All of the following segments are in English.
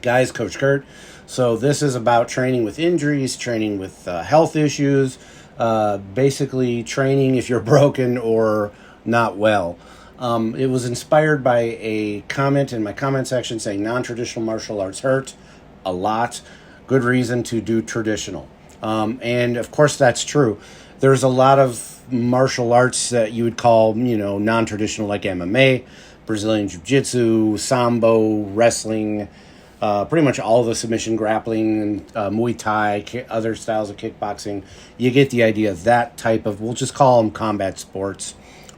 Guys, Coach Kurt. So this is about training with injuries, training with health issues, basically training if you're broken or not well. It was inspired by a comment in my comment section saying non-traditional martial arts hurt a lot. Good reason to do traditional. And of course that's true. There's a lot of martial arts that you would call, non-traditional, like MMA, Brazilian Jiu-Jitsu, Sambo, wrestling, pretty much all the submission grappling, and Muay Thai, other styles of kickboxing. You get the idea. That type of, we'll just call them combat sports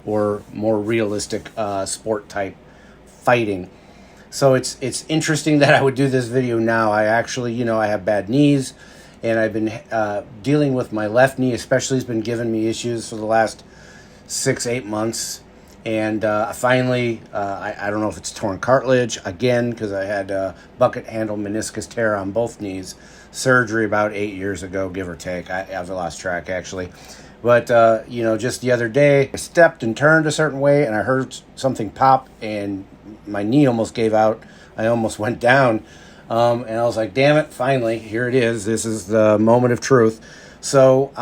or more realistic sport type fighting. So it's interesting that I would do this video now. I actually, I have bad knees, and I've been dealing with my left knee especially. Has been giving me issues for the last 6-8 months. And finally, I don't know if it's torn cartilage, again, because I had a bucket handle meniscus tear on both knees. Surgery about 8 years ago, give or take. I've lost track, actually. But, just the other day, I stepped and turned a certain way, and I heard something pop, and my knee almost gave out. I almost went down. And I was like, damn it, finally, here it is. This is the moment of truth. So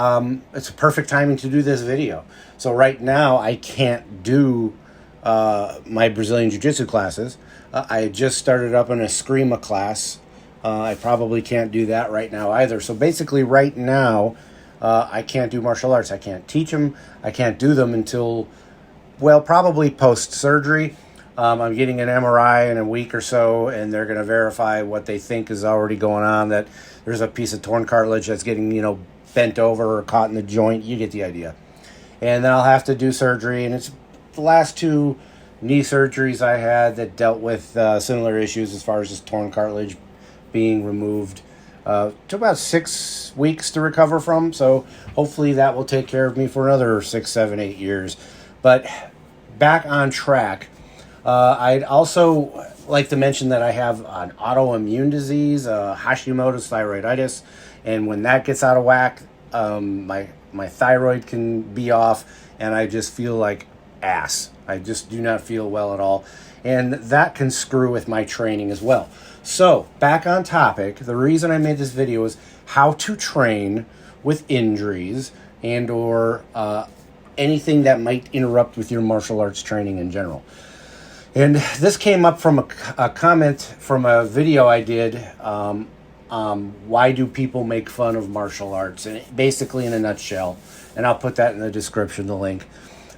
it's a perfect timing to do this video. So right now I can't do my Brazilian Jiu-Jitsu classes. I just started up in a Eskrima class. I probably can't do that right now either. So basically right now I can't do martial arts. I can't teach them. I can't do them until, probably post-surgery. I'm getting an MRI in a week or so, and they're going to verify what they think is already going on, that there's a piece of torn cartilage that's getting, bent over or caught in the joint. You get the idea. And then I'll have to do surgery, and it's the last 2 knee surgeries I had that dealt with similar issues as far as just torn cartilage being removed. Took about 6 weeks to recover from, so hopefully that will take care of me for another 6, 7, 8 years. But back on track. I'd also like to mention that I have an autoimmune disease, Hashimoto's thyroiditis, and when that gets out of whack, my thyroid can be off, and I just feel like ass. I just do not feel well at all, and that can screw with my training as well. So, back on topic, the reason I made this video is how to train with injuries and or anything that might interrupt with your martial arts training in general. And this came up from a comment from a video I did, why do people make fun of martial arts? And basically in a nutshell, and I'll put that in the description, the link.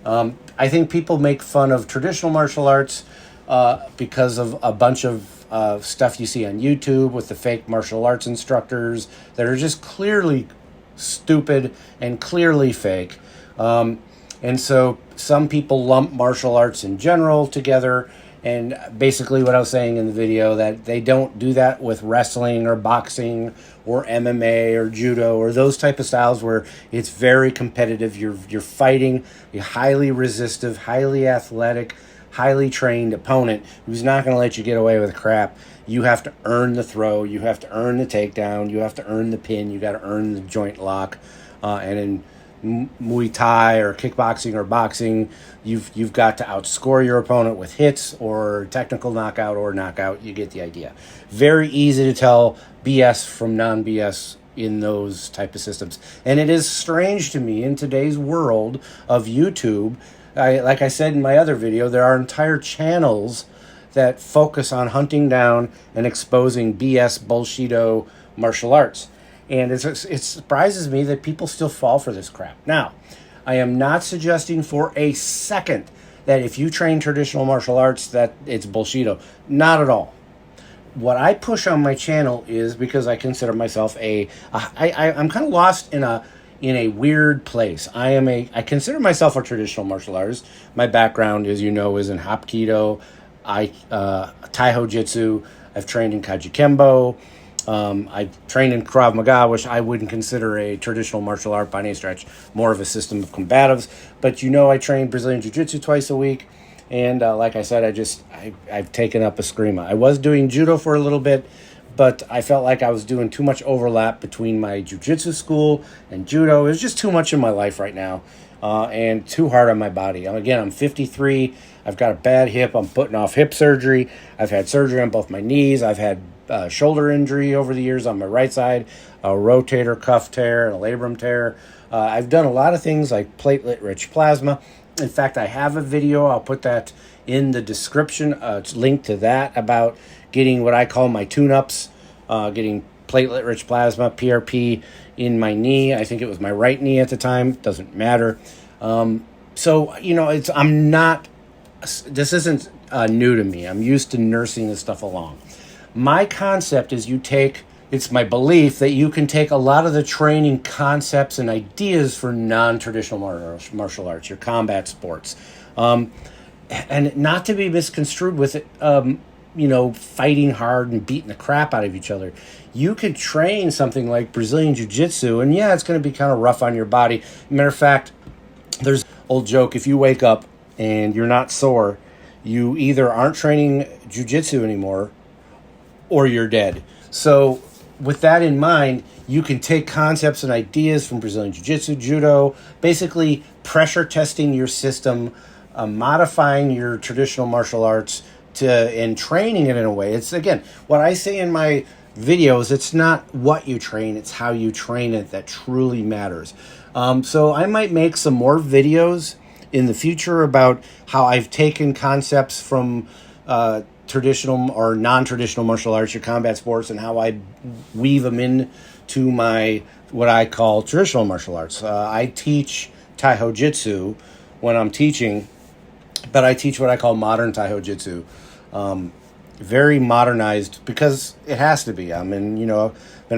I think people make fun of traditional martial arts because of a bunch of stuff you see on YouTube with the fake martial arts instructors that are just clearly stupid and clearly fake. And so some people lump martial arts in general together, and basically what I was saying in the video, that they don't do that with wrestling or boxing or MMA or judo or those type of styles where it's very competitive. You're fighting a highly resistive, highly athletic, highly trained opponent who's not going to let you get away with crap. You have to earn the throw. You have to earn the takedown. You have to earn the pin. You got to earn the joint lock. And in Muay Thai or kickboxing or boxing, you've got to outscore your opponent with hits or technical knockout or knockout. You get the idea. Very easy to tell BS from non-BS in those type of systems. And it is strange to me in today's world of YouTube. Like I said in my other video, there are entire channels that focus on hunting down and exposing BS bullshito martial arts. And it surprises me that people still fall for this crap. Now, I am not suggesting for a second that if you train traditional martial arts that it's bullshito. Not at all. What I push on my channel is because I consider myself I'm kind of lost in a weird place. I consider myself a traditional martial artist. My background, as you know, is in Hapkido, Taiho Jitsu. I've trained in Kaji Kembo. I've trained in Krav Maga, which I wouldn't consider a traditional martial art by any stretch, more of a system of combatives. But I train Brazilian Jiu-Jitsu twice a week. And like I said, I've taken up Eskrima. I was doing judo for a little bit, but I felt like I was doing too much overlap between my jiu-jitsu school and judo. It was just too much in my life right now, and too hard on my body. Again, I'm 53. I've got a bad hip. I'm putting off hip surgery. I've had surgery on both my knees. I've had shoulder injury over the years on my right side, a rotator cuff tear and a labrum tear. I've done a lot of things like platelet-rich plasma. In fact, I have a video. I'll put that in the description. It's linked to that about getting what I call my tune-ups, getting platelet-rich plasma, PRP, in my knee. I think it was my right knee at the time. Doesn't matter. So, this isn't new to me. I'm used to nursing this stuff along. My concept is it's my belief that you can take a lot of the training concepts and ideas for non-traditional martial arts, your combat sports, and not to be misconstrued with it, fighting hard and beating the crap out of each other. You could train something like Brazilian Jiu-Jitsu, and yeah, it's going to be kind of rough on your body. Matter of fact, there's an old joke, if you wake up and you're not sore, you either aren't training Jiu-Jitsu anymore or you're dead. So with that in mind, you can take concepts and ideas from Brazilian Jiu-Jitsu, Judo, basically pressure testing your system, modifying your traditional martial arts and training it in a way. It's, again, what I say in my videos, it's not what you train, it's how you train it that truly matters. So I might make some more videos in the future about how I've taken concepts from traditional or non-traditional martial arts, your combat sports, and how I weave them into my, what I call traditional martial arts. I teach Taiho Jitsu when I'm teaching, but I teach what I call modern Taiho Jitsu. Very modernized because it has to be. I've been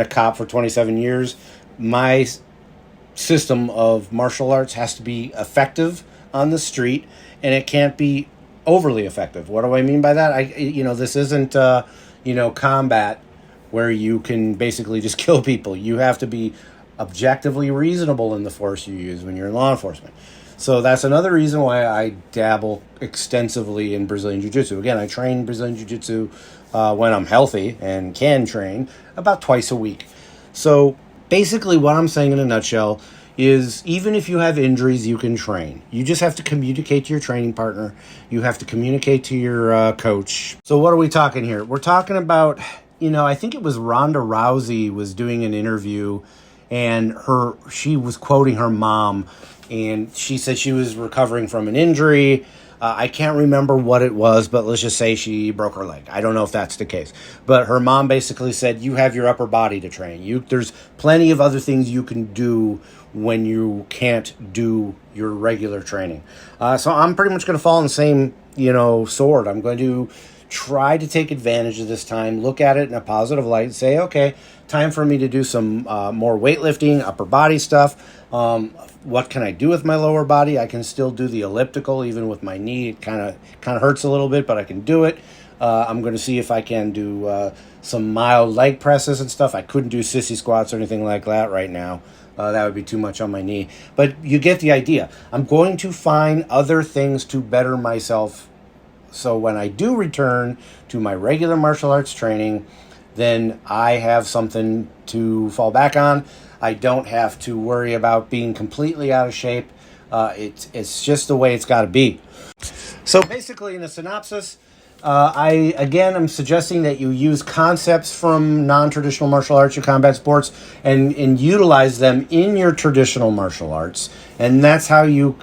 a cop for 27 years. My system of martial arts has to be effective on the street, and it can't be overly effective. What do I mean by that? This isn't combat where you can basically just kill people. You have to be objectively reasonable in the force you use when you're in law enforcement. So that's another reason why I dabble extensively in Brazilian Jiu-Jitsu. Again, I train Brazilian Jiu-Jitsu when I'm healthy and can train about twice a week. So basically what I'm saying in a nutshell is even if you have injuries, you can train. You just have to communicate to your training partner. You have to communicate to your coach. So what are we talking here? We're talking about, I think it was Ronda Rousey was doing an interview, and she was quoting her mom, and she said she was recovering from an injury. I can't remember what it was, but let's just say she broke her leg. I don't know if that's the case. But her mom basically said, you have your upper body to train. There's plenty of other things you can do when you can't do your regular training. So I'm pretty much going to fall on the same, sword. I'm going to try to take advantage of this time, look at it in a positive light, and say, okay, time for me to do some more weightlifting, upper body stuff. What can I do with my lower body? I can still do the elliptical even with my knee. It kind of hurts a little bit, but I can do it. I'm going to see if I can do some mild leg presses and stuff. I couldn't do sissy squats or anything like that right now. That would be too much on my knee. But you get the idea. I'm going to find other things to better myself, so when I do return to my regular martial arts training, then I have something to fall back on. I don't have to worry about being completely out of shape. It's just the way it's got to be. So basically, in a synopsis, I'm suggesting that you use concepts from non-traditional martial arts, your combat sports, and utilize them in your traditional martial arts. And that's how you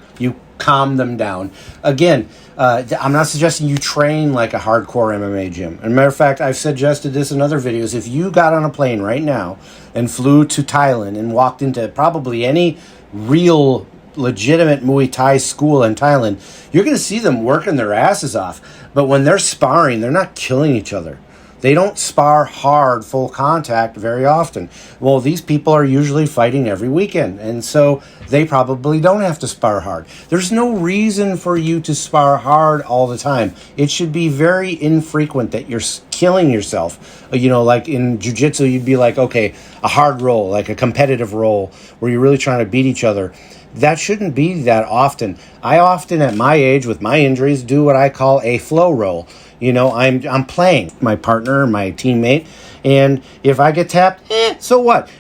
calm them down. Again, I'm not suggesting you train like a hardcore MMA gym. As a matter of fact, I've suggested this in other videos. If you got on a plane right now and flew to Thailand and walked into probably any real legitimate Muay Thai school in Thailand, you're going to see them working their asses off. But when they're sparring, they're not killing each other. They don't spar hard, full contact very often. Well, these people are usually fighting every weekend, and so they probably don't have to spar hard. There's no reason for you to spar hard all the time. It should be very infrequent that you're killing yourself. Like in jiu-jitsu, you'd be like, okay, a hard roll, like a competitive roll, where you're really trying to beat each other. That shouldn't be that often. I often, at my age, with my injuries, do what I call a flow roll. I'm playing my partner, my teammate, and if I get tapped, so what?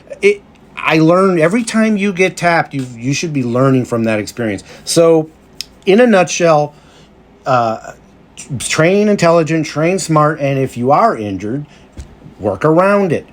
I learn every time you get tapped. You should be learning from that experience. So, in a nutshell, train intelligent, train smart, and if you are injured, work around it.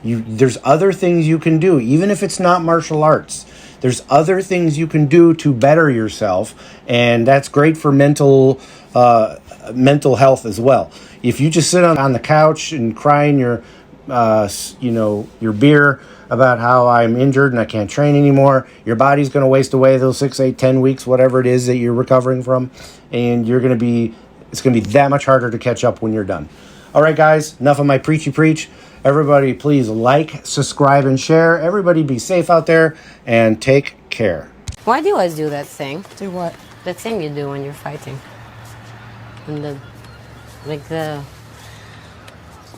There's other things you can do, even if it's not martial arts. There's other things you can do to better yourself, and that's great for mental health as well. If you just sit on the couch and cry in your your beer about how I'm injured and I can't train anymore, your body's going to waste away those 6, 8, 10 weeks, whatever it is that you're recovering from, and it's going to be that much harder to catch up when you're done. All right, guys, enough of my preachy preach. Everybody, please like, subscribe, and share. Everybody be safe out there and take care. Why do you always do that thing? Do what? That thing you do when you're fighting. And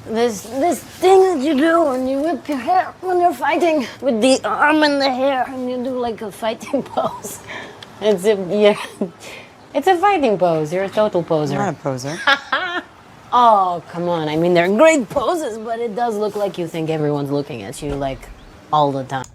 this thing that you do when you whip your hair when you're fighting with the arm and the hair, and you do like a fighting pose. It's a fighting pose. You're a total poser. I'm not a poser. Oh, come on. I mean, they're great poses, but it does look like you think everyone's looking at you like all the time.